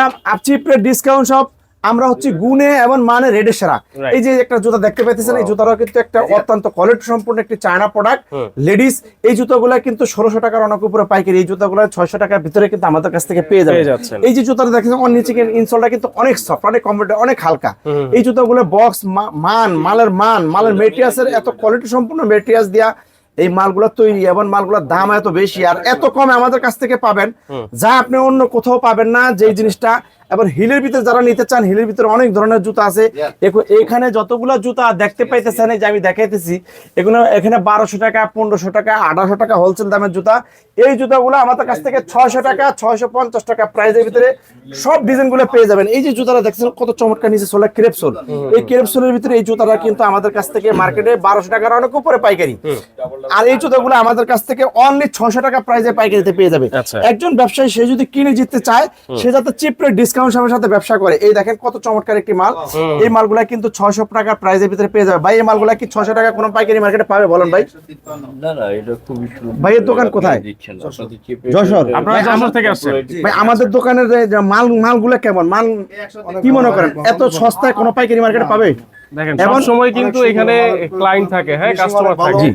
চিপ রেট ডিসকাউন্ট সব, আমরা হচ্ছে গুণে এবং মানে রেডে সেরা। Right. এই যে একটা জুতা দেখতে পাইতেছেন, এই জুতাটাও কিন্তু একটা অত্যন্ত কোয়ালিটি সম্পূর্ণ একটি চায়না প্রোডাক্ট লেডিস। এই জুতাগুলো কিন্তু 1600 টাকার অনেক উপরে পাইকারি। এই জুতাগুলো 600 টাকার ভিতরে কিন্তু আমাদের কাছ থেকে পেয়ে পেয়ে যাবেন। যাচ্ছেন। এই যে জুতাটা দেখেন, ওর নিচে ইনসোলটা কিন্তু অনেক সফট, অনেক কমফোর্টেবল, অনেক হালকা। এই জুতাগুলো বক্স মালের মেটেরিয়ালসের এত কোয়ালিটি সম্পূর্ণ মেটেরিয়ালস দিয়া এই মালগুলো তৈরি, এবং মালগুলোর দাম এত বেশি আর এত কমে আমাদের কাছ থেকে পাবেন, যা আপনি অন্য কোথাও পাবেন না যে জিনিসটা। এবার হিলের ভিতরে যারা নিতে চান, হিলের ভিতরে অনেক ধরনের জুতা আছে। এখানে যতগুলো জুতা দেখতে পাইতেছেন, এই যে আমি দেখাইতেছি, এগুলো এখানে 1200 টাকা, 1500 টাকা, 1800 টাকা হোলসেল দামের জুতা। এই জুতাগুলো আমাদের কাছ থেকে 600 টাকা, 650 টাকা প্রাইসের ভিতরে সব ডিজাইনগুলো পেয়ে যাবেন। এই যে জুতাটা দেখছেন কত চমৎকার, নিচে সোলা ক্রেপসোল। এই ক্রেপসোলের ভিতরে এই জুতাটা কিন্তু আমাদের কাছ থেকে মার্কেটে 1200 টাকার অনেক উপরে পাইকারি। আর এই জুতাগুলো আমাদের কাছ থেকে অনলি 600 টাকা প্রাইসে পাইকারিতে পেয়ে যাবে। আচ্ছা। একজন ব্যবসায়ী সে যদি কিনে জিততে চায়, সে যাতে চিপ রেট ডিসকাউন্ট সাথে ব্যবসা করে। এই দেখেন কত চমৎকার একটি মাল। এই মালগুলা কিন্তু 600 টাকার প্রাইসের ভিতরে পেয়ে যাবে ভাই। এই মালগুলা কি 600 টাকা কোন পাইকারি মার্কেটে পাবে বলেন ভাই? না না, এটা খুবই ভাই এর দোকান কোথায়? যশোর। আপনারা যশোর থেকে আসছেন? ভাই আমাদের দোকানের যে মালগুলা কেমন মাল, কি মনে করেন এত সস্তায় কোন পাইকারি মার্কেটে পাবে? দেখেন এবং সব সময় কিন্তু এখানে ক্লায়েন্ট থাকে, হ্যাঁ, কাস্টমার থাকে। জি।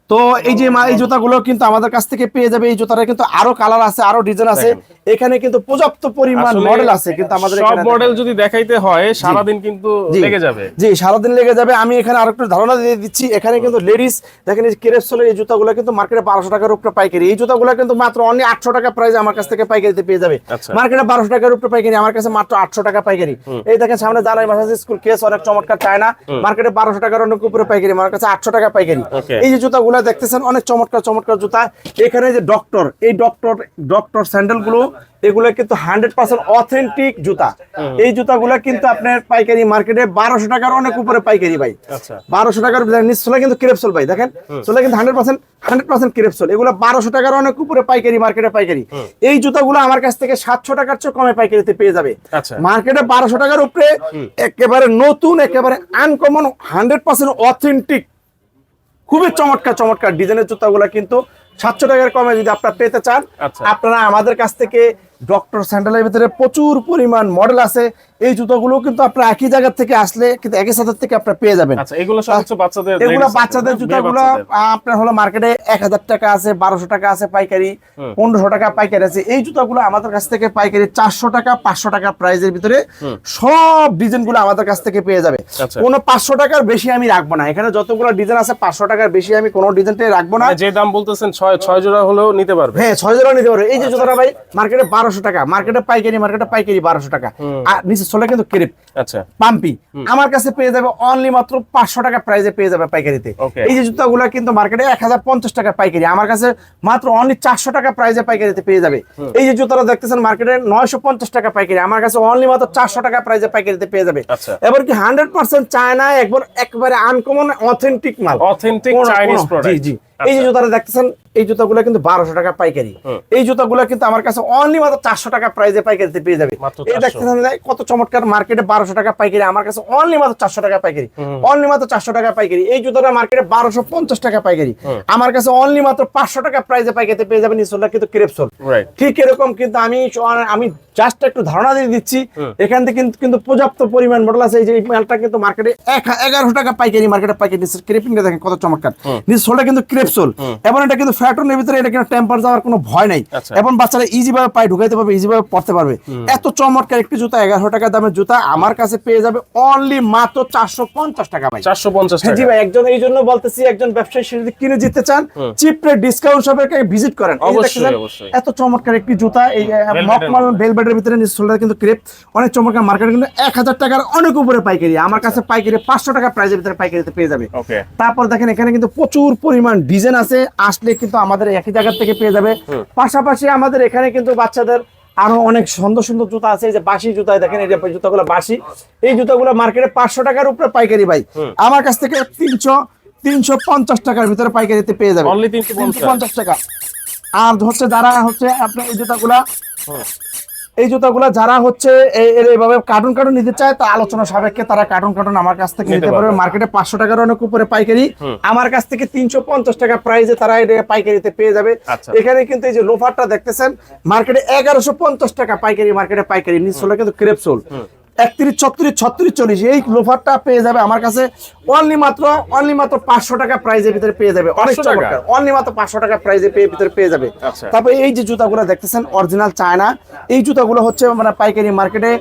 তো এই যে এই জুতাগুলো কিন্তু আমাদের কাছ থেকে পেয়ে যাবে। এই জুতাটা কিন্তু আরো কালার আছে, আরো ডিজাইন আছে, এখানে কিন্তু পর্যাপ্ত পরিমাণ আসলে মডেল আছে, কিন্তু আমাদের সব এখানে মডেল যদি দেখাইতে হয় সারাদিন কিন্তু লেগে যাবে। জি, সারাদিন লেগে যাবে। আমি এখানে আরেকটু ধারণা দিয়ে দিচ্ছি, এখানে কিন্তু লেডিস দেখেন এই ক্রেপসোলের এই জুতাগুলো কিন্তু মার্কেটে 1200 টাকার উপরে পাইকারি। এই জুতাগুলো কিন্তু মাত্র অনলি 800 টাকা প্রাইসে আমার কাছ থেকে পাইকারিতে পেয়ে যাবে। মার্কেটে 1200 টাকার উপরে পাইকারি, আমার কাছে মাত্র 800 টাকা পাইকারি। এই দেখেন সামনে জালাই মাসাজ স্কুল কেস অনেক চমৎকার চায়না, মার্কেটে 1200 টাকার অনেক উপরে পাইকারি, আমার কাছে 800 টাকা পাইকারি। এই যে জুতাগুলো দেখতেছেন অনেক চমৎকার চমৎকার জুতা। এখানে যে ডক্টর, এই ডক্টর স্যান্ডেল গুলো, এগুলো কিন্তু 100% অথেন্টিক জুতা। এই জুতাগুলো কিন্তু আপনার পাইকারি মার্কেটে 1200 টাকার অনেক উপরে পাইকারি ভাই। 1200 টাকার নিচে কিন্তু ক্রেপসোল ভাই, দেখেন সোলে কিন্তু 100% ক্রেপসোল। এগুলো 1200 টাকার অনেক উপরে পাইকারি, মার্কেটে পাইকারি। এই জুতাগুলো আমার কাছ থেকে 700 টাকার চেয়ে কমে পাইকারিতে পেয়ে যাবে। মার্কেটে 1200 টাকার উপরে একেবারে নতুন, একেবারে আনকমন, 100% অথেন্টিক, খুবই চমৎকার চমৎকার ডিজাইনের জুতাগুলো কিন্তু 700 টাকার কমে যদি আপনারা পেতে চান, আপনারা আমাদের কাছ থেকে ডক্টর স্যান্ডেলের ভিতরে প্রচুর পরিমাণ মডেল আছে। এই জুতোগুলো কিন্তু আপনারা একই জায়গা থেকে আসলে কিন্তু একই সাথে থেকে আপনারা পেয়ে যাবেন। এগুলো সব হচ্ছে বাচ্চাদের, এগুলো বাচ্চাদের জুতাগুলো আপনার হলো মার্কেটে 1000 টাকা আছে, 1200 টাকা আছে পাইকারি, 1500 টাকা পাইকারি আছে। এই জুতাগুলো আমাদের কাছ থেকে পাইকারি 400 টাকা 500 টাকা প্রাইসের ভিতরে সব ডিজাইনগুলো আমাদের কাছ থেকে পেয়ে যাবে। কোনো 500 টাকার বেশি আমি রাখবো না, এখানে যতগুলো ডিজাইন আছে 500 টাকার বেশি আমি কোনো ডিজাইনটাই রাখবো না। যে দাম বলতেছেন 6 জোড়া হলেও নিতে পারবে। হ্যাঁ, 6 জোড়া নিতে পারবে। এই যে জুতাটা ভাই মার্কেটে 1200 টাকা, মার্কেটে পাইকারি 1200 টাকা, আর নিচে সোলে কিন্তু ক্রেপ, পাম্পি, আমার কাছে পেয়ে যাবে অনলি মাত্র 500 টাকা প্রাইসে পেয়ে যাবে পাইকারিতে। এই যে জুতাগুলো কিন্তু মার্কেটে 1050 টাকা পাইকারি, আমার কাছে মাত্র অনলি 400 টাকা প্রাইসে পাইকারিতে পেয়ে যাবে। এই যে জুতাটা দেখতেছেন মার্কেটে 950 টাকা পাইকারি, আমার কাছে অনলি মাত্র 400 টাকা প্রাইসে পাইকারিতে পেয়ে যাবে। এবার কি 100% চায়না, একবারে আনকমন অথেন্টিক মাল, অথেন্টিক চাইনিজ প্রোডাক্ট। জি জি, এই যে জুতাটা দেখতেছেন এই জুতাগুলো কিন্তু 1200 টাকা পাইকারি। এই জুতাগুলো কিন্তু আমার কাছে অনলি মাত্র 400 টাকা প্রাইসে পাইকারিতে পেয়ে যাবে। এই দেখতেছেন কত চমৎকার, মার্কেটে 1200 টাকা পাইকারি, আমার কাছে অনলি মাত্র 400 টাকা পাইকারি, অনলি মাত্র 400 টাকা পাইকারি। এই জুতাটা মার্কেটে 1250 টাকা পাইকারি, আমার কাছে অনলি মাত্র 500 টাকা প্রাইসে পাইকারিতে পেয়ে যাবেন। নিচলটা কিন্তু ক্রেপসোল, ঠিক এরকম কিন্তু আমি জাস্ট একটু ধারণা দিয়ে দিচ্ছি, এখান থেকে কিন্তু পর্যাপ্ত পরিমাণ মডেল আছে। এই যে এই মালটা কিন্তু মার্কেটে 1100 টাকা পাইকারি, মার্কেটে পাইকারি। ক্রেপিংটা দেখেন কত চমৎকার, নিচলটা কিন্তু ক্রেপসোল, এবং এটা কিন্তু ফ্যাটনের ভিতরে, এটা কিন্তু টেম্পার যাওয়ার কোনো ভয় নাই, এবং বাচ্চারা ইজি ভাবে পায়ে ঢুকাইতে পারবে, ইজি ভাবে পড়তে পারবে। এত চমৎকার একটি জুতা, 1100 টাকা দামের জুতা আমার কাছে পেয়ে যাবে অনলি মাত্র 450 টাকা ভাই। 450 টাকা। জি ভাই, একজন এই জন্য বলতেছি, একজন ব্যবসায়ী যদি কিনে জিততে চান, চিপ রেট ডিসকাউন্ট শপে ভিজিট করেন। এত চমৎকার একটি জুতা, এই মকমাল ভেলভেটের ভিতরে নিচলটা কিন্তু ক্রেপ, অনেক চমৎকার, মার্কেটে কিন্তু 1000 টাকার অনেক উপরে পাইকারি, আমার কাছে পাইকারি 500 টাকা প্রাইসের ভিতরে পাইকারিতে পেয়ে যাবে। তারপর দেখেন এখানে কিন্তু প্রচুর পরিমাণ ডিজাইন আছে, আসলে কিন্তু আমাদের একই জায়গা থেকে পেয়ে যাবে। পাশাপাশি আমাদের এখানে কিন্তু বাচ্চাদের আরো অনেক সুন্দর সুন্দর জুতা আছে। এই যে বাসি জুতা দেখেন, এই যে জুতাগুলো বাসি, এই জুতাগুলো মার্কেটে 500 টাকার উপরে পাইকারি ভাই, আমার কাছ থেকে 350 টাকার ভিতরে পাইকারিতে পেয়ে যাবে, অনলি 350 টাকা। আর হচ্ছে যারা হচ্ছে আপনার এই জুতাগুলা যারা হচ্ছে এইভাবে কার্টুন নিতে চায়, তা আলোচনা সাপেক্ষে তারা কার্টুন আমার কাছ থেকে নিতে পারবে। মার্কেটে 500 টাকার অনেক উপরে পাইকারি, আমার কাছ থেকে 350 টাকা প্রাইসে তারা এটা পাইকারিতে পেয়ে যাবে। এখানে কিন্তু এই যে লোফারটা দেখতেছেন মার্কেটে 1150 টাকা পাইকারি, মার্কেটে পাইকারি। নিচে কিন্তু ক্রেপসোল 31, 36, 36, 40, এই লোফারটা পেয়ে যাবে আমার কাছে অনলি মাত্র 500 টাকা প্রাইসের ভিতরে পেয়ে যাবে। অনেক চমৎকার, অনলি মাত্র 500 টাকা প্রাইসের ভিতরে পেয়ে যাবে। তারপরে এই যে জুতাগুলো দেখতেছেন অরিজিনাল চায়না, এই জুতাগুলো হচ্ছে মানে পাইকারি মার্কেটে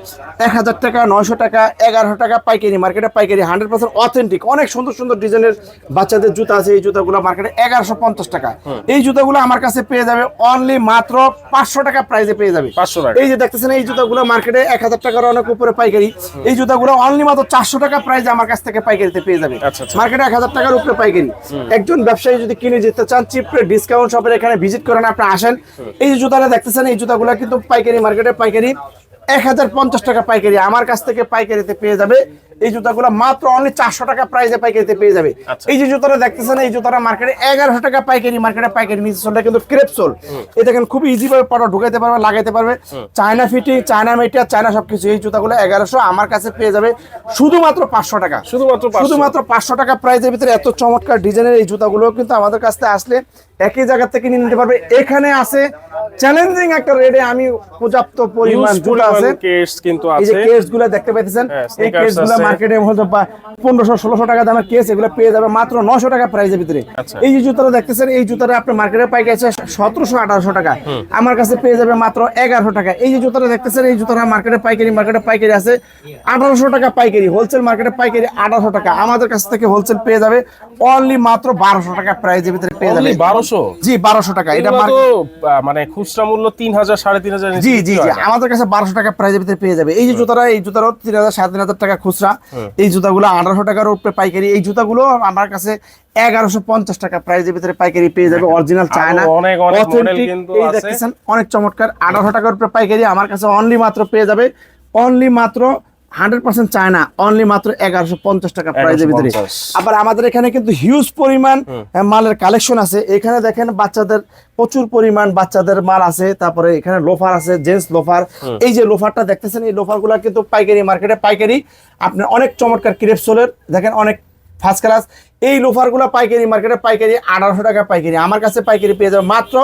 1000 টাকা, 900 টাকা, 1100 টাকা পাইকারি, মার্কেটে পাইকারি, 100% অথেন্টিক, অনেক সুন্দর সুন্দর ডিজাইনের বাচ্চাদের জুতা আছে। এই জুতাগুলো মার্কেটে 1150 টাকা, এই জুতাগুলো আমার কাছে পেয়ে যাবে অনলি মাত্র 500 টাকা প্রাইসে পেয়ে যাবে। এই যে দেখতেছেন এই জুতাগুলো মার্কেটে 1000 টাকার অনেক উপরে পাইকারি, এই জুতাগুলো অনলি মাত্র 400 টাকা প্রাইসে আমার কাছ থেকে পাইকারিতে পেয়ে যাবে। মার্কেটে 1000 টাকার উপরে পাইকারি। একজন ব্যবসায়ী যদি কিনে যেতে চান, চিপ রেট ডিসকাউন্ট শপের এখানে ভিজিট করেন, আপনি আসেন। এই যে জুতাটা দেখতেছেন, এই জুতাগুলো কিন্তু পাইকারি, মার্কেটে পাইকারি 1050 টাকা পাইকারি, আমার কাছ থেকে পাইকারিতে পেয়ে যাবে। এই জুতাগুলো মাত্র অনলি 400 টাকা প্রাইসে পাইকারিতে পেয়ে যাবে। এই যে জুতাটা দেখতেছেন, এই জুতাটা মার্কেটে 1100 টাকা পাইকারি, মার্কেটে পাইকারি। নিচে কিন্তু ক্রেপসোল, এই দেখেন খুব ইজি ভাবে পড়া ঢুকাইতে পারবে, লাগাইতে পারবে, China fitting, China material, China সবকিছু। এই জুতাগুলো 1100, আমার কাছে পেয়ে যাবে শুধুমাত্র 500 টাকা, শুধুমাত্র 500 টাকা প্রাইসের ভিতরে। এত চমৎকার ডিজাইনের এই জুতাগুলো কিন্তু আমাদের কাছ থেকে আসলে একই জায়গা থেকে নিয়ে নিতে পারবে। এখানে আছে চ্যালেঞ্জিং একটা রেটে আমি পর্যাপ্ত পরিমাণ জুতা আছে, কেস কিন্তু এই যে আছে, কেসগুলো দেখতে পাচ্ছেন, এই কেসগুলো মার্কেটে 1500-1600 টাকা দামের কেস, এগুলো পেয়ে যাবে মাত্র 900 টাকা প্রাইসের ভিতরে। আচ্ছা। এই যে জুতাটা দেখতেছেন, এই জুতাটা আপনার মার্কেটে পাইকারি আছে 1700-1800 টাকা, আমার কাছে পেয়ে যাবে মাত্র 1100 টাকা। এই যে জুতাটা দেখতেছেন, এই জুতাটা মার্কেটে পাইকারি আছে 1800 টাকা পাইকারি, হোলসেল মার্কেটে পাইকারি 1800 টাকা, আমাদের কাছ থেকে হোলসেল পেয়ে যাবে অনলি মাত্র 1200 টাকা প্রাইসের ভিতরে পেয়ে যাবে। 1200? জি 1200 টাকা। এটা এগুলো তো মানে খুচরা মূল্য 3000 3500। জি জি জি, আমাদের কাছে 1200 টাকা প্রাইসের ভিতরে পেয়ে যাবে। এই যে জুতাটা, এই জুতারও 3000 3500 টাকা খুচরা, এই জুতাগুলো 1800 টাকার উপরে পাইকারি। এই জুতাগুলো আমার কাছে 1150 টাকা প্রাইসের ভিতরে পাইকারি পেয়ে যাবে, অরিজিনাল চায়না অনেক মডেল কিন্তু এই আছে। দেখতেছেন অনেক চমৎকার, 1800 টাকার উপরে পাইকারি আমার কাছে অনলি মাত্র পেয়ে যাবে, অনলি মাত্র 100% চায়না, অনলি মাত্র 1150 টাকা প্রাইসের ভিতরে। 1150 আবার আমাদের এখানে কিন্তু হিউজ পরিমাণ মালের কালেকশন আছে। এখানে দেখেন বাচ্চাদের প্রচুর পরিমাণ বাচ্চাদের মাল আছে, তারপরে এখানে লোফার আছে, জেন্টস লোফার। এই যে লোফারটা দেখতেছেন, এই লোফারগুলো কিন্তু পাইকারি মার্কেটে পাইকারি, আপনার অনেক চমৎকার ক্রেপসোলের দেখেন, অনেক ফার্স্ট ক্লাস। এই লোফারগুলো পাইকারি মার্কেটে পাইকারি 1800 টাকা পাইকারি, আমার কাছে পাইকারি পেয়ে যাবে মাত্র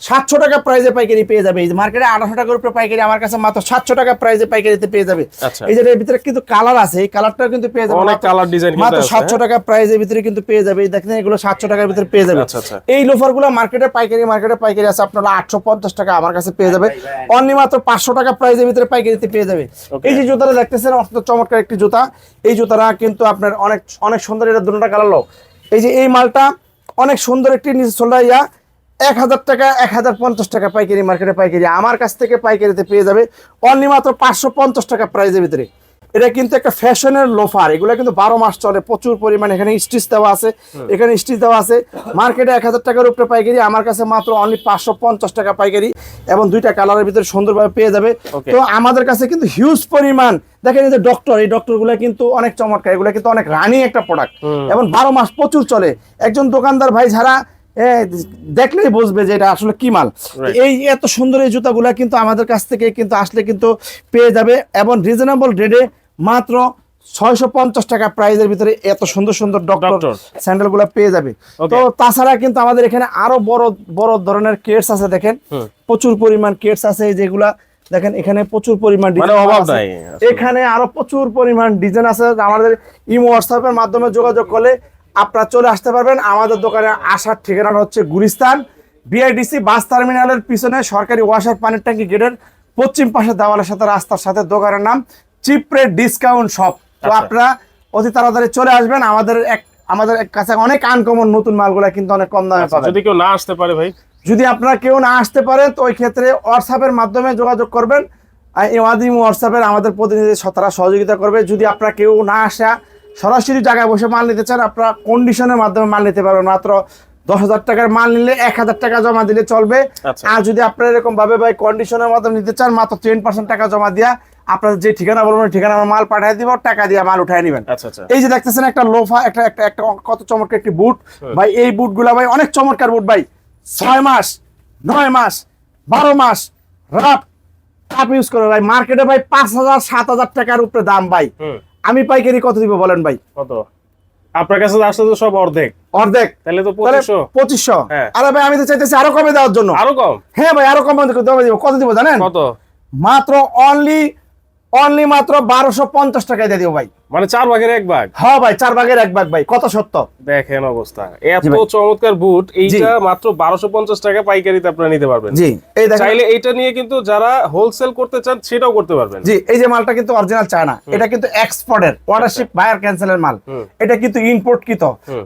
700 টাকা প্রাইসে পাইকারি পেয়ে যাবে। এই যে মার্কেটে 1800 টাকার উপরে পাইকারি, আমার কাছে মাত্র 700 টাকা প্রাইসে পাইকারিতে পেয়ে যাবে। আচ্ছা। এই যে এর ভিতরে কিন্তু কালার আছে, এই কালারটাও কিন্তু পেয়ে যাবে অনেক কালার ডিজাইন মাত্র 700 টাকা প্রাইসের ভিতরে কিন্তু পেয়ে যাবে। এই দেখেন এগুলো 700 টাকার ভিতরে পেয়ে যাবে। আচ্ছা, আচ্ছা। এই লোফারগুলো মার্কেটে পাইকারি আছে আপনারা 850 টাকা, আমার কাছে পেয়ে যাবে অনলি মাত্র 500 টাকা প্রাইসের ভিতরে পাইকারিতে পেয়ে যাবে। এই যে জুতাটা দেখতেছেন অত্যন্ত চমৎকার একটি জুতা, এই জুতাটা কিন্তু আপনার অনেক অনেক সুন্দর, এটা দুটোটা কালার লো। এই যে এই মালটা অনেক সুন্দর একটি নিচে সোল্ডার 1000 টাকা 1050 টাকা পাইকারি মার্কেটে পাইকারি, আমার কাছ থেকে পাইকারিতে পেয়ে যাবে অনলি মাত্র 550 টাকা প্রাইসের ভিতরে। এটা কিন্তু একটা ফ্যাশনের লোফার, এগুলো কিন্তু 12 মাস চলে, প্রচুর পরিমাণ এখানে স্টিচ দেওয়া আছে, এখানে স্টিচ দেওয়া আছে। মার্কেটে 1000 টাকার উপরে পাইকারি, আমার কাছে মাত্র অনলি 550 টাকা পাইকারি, এবং দুইটা কালারের ভিতরে সুন্দরভাবে পেয়ে যাবে। তো আমাদের কাছে কিন্তু হিউজ পরিমাণ দেখেন, এই যে ডক্টর, এই ডক্টরগুলো কিন্তু অনেক চমৎকার, এগুলো কিন্তু অনেক রানিং একটা প্রোডাক্ট, এবং 12 মাস প্রচুর চলে। একজন দোকানদার ভাই যারা দেখলেই বুঝবে যে এটা আসলে কি মাল। এই এত সুন্দর এই জুতাগুলা কিন্তু আমাদের কাছ থেকে কিন্তু আসলে কিন্তু পেয়ে যাবে, এবং রিজনেবল রেটে মাত্র 650 টাকা প্রাইসের ভিতরে এত সুন্দর সুন্দর ডক্টর স্যান্ডেল গুলা পেয়ে যাবে। তো তাছাড়া কিন্তু আমাদের এখানে আরো বড় বড় ধরনের কেটস আছে, দেখেন প্রচুর পরিমাণ কেটস আছে, যেগুলা দেখেন এখানে প্রচুর পরিমাণ এখানে আরো প্রচুর পরিমাণ ডিজাইন আছে। আমাদের ইমো হোয়াটসঅ্যাপের মাধ্যমে যোগাযোগ করলে আপনারা চলে আসতে পারবেন। আমাদের দোকানে আসার ঠিকানা হচ্ছে গুলিস্তান বিআইডিসি বাস টার্মিনালের পিছনে সরকারি ওয়াসার পানির ট্যাঙ্কি গেটের পশ্চিম পাশে দেওয়ালের সাথে রাস্তার সাথে দোকানের নাম চিপ রেট ডিসকাউন্ট শপ। তো আপনারা অতি তাড়াতাড়ি চলে আসবেন, আমাদের কাছে অনেক আনকমন নতুন মালগুলা কিন্তু অনেক কম দামে পাবেন। যদি কেউ না আসতে পারে ভাই, যদি আপনারা কেউ না আসতে পারেন তো ওই ক্ষেত্রে হোয়াটসঅ্যাপের মাধ্যমে যোগাযোগ করবেন, হোয়াটসঅ্যাপের আমাদের প্রতিনিধি তারা সহযোগিতা করবে। যদি আপনারা কেউ না আসা সরাসরি জায়গায় বসে মাল নিতে চান, আপনারা কন্ডিশনের মাধ্যমে মাল নিতে পারবেন। মাত্র 10,000 টাকার মাল নিলে 1000 টাকা জমা দিলে চলবে। আর যদি আপনারা এরকম ভাবে ভাই কন্ডিশনের মাধ্যমে নিতে চান, মাত্র 10% টাকা জমা দিয়া আপনারা যে ঠিকানা বলবেন ঠিকানা মাল পাঠিয়ে দিব, টাকা দিয়ে মাল উঠায় নেবেন। এই যে দেখতেছেন একটা লোফা, একটা কত চমৎকার একটি বুট ভাই। এই বুটগুলা ভাই অনেক চমৎকার বুট ভাই, 6 মাস 9 মাস 12 মাস রাফ ইউজ করে ভাই। মার্কেটে ভাই 5000 7000 টাকার উপরে দাম ভাই, আমি পাইকারি কত দিব বলেন ভাই? কত আপনার কাছে আসলে তো সব অর্ধেক তাহলে তো 2500। আরে ভাই আমি তো চাইতেছি আরো কমে দেওয়ার জন্য। আরো কম? হ্যাঁ ভাই আরো কমে দিব। কত দিব জানেন? কত? মাত্র অনলি মাত্র 1250 টাকায় দিয়ে দিব ভাই। মানে 4 ভাগের 1 ভাগ? হ্যাঁ ভাই 4 ভাগের 1 ভাগ ভাই। কত সত্য দেখেন অবস্থা। এত চমৎকার বুট, এইটা মাত্র 1250 টাকা পাইকারিতে আপনারা নিতে পারবেন। জি এই দেখেন, চাইলে এইটা নিয়ে কিন্তু যারা হোলসেল করতে চান সেটাও করতে পারবেন। জি এই যে মালটা কিন্তু অরিজিনাল চায়না, এটা কিন্তু এক্সপোর্টের অর্ডারশিপ বায়ার ক্যান্সেলের মাল, এটা কিন্তু ইম্পোর্ট কৃত।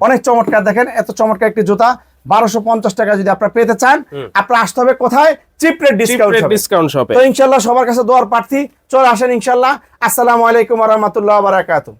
অনেক চমৎকার, দেখেন এত চমৎকার একটি জুতা 1250 টাকা যদি আপনারা পেতে চান, আপনারা আসতে হবে কোথায়? চিপ রেট ডিসকাউন্ট শপে। তো ইনশাআল্লাহ সবার কাছে দোয়ার প্রার্থী, চলে আসেন ইনশাআল্লাহ। আসসালামু আলাইকুম ওয়া রাহমাতুল্লাহি ওয়া বারাকাতুহু।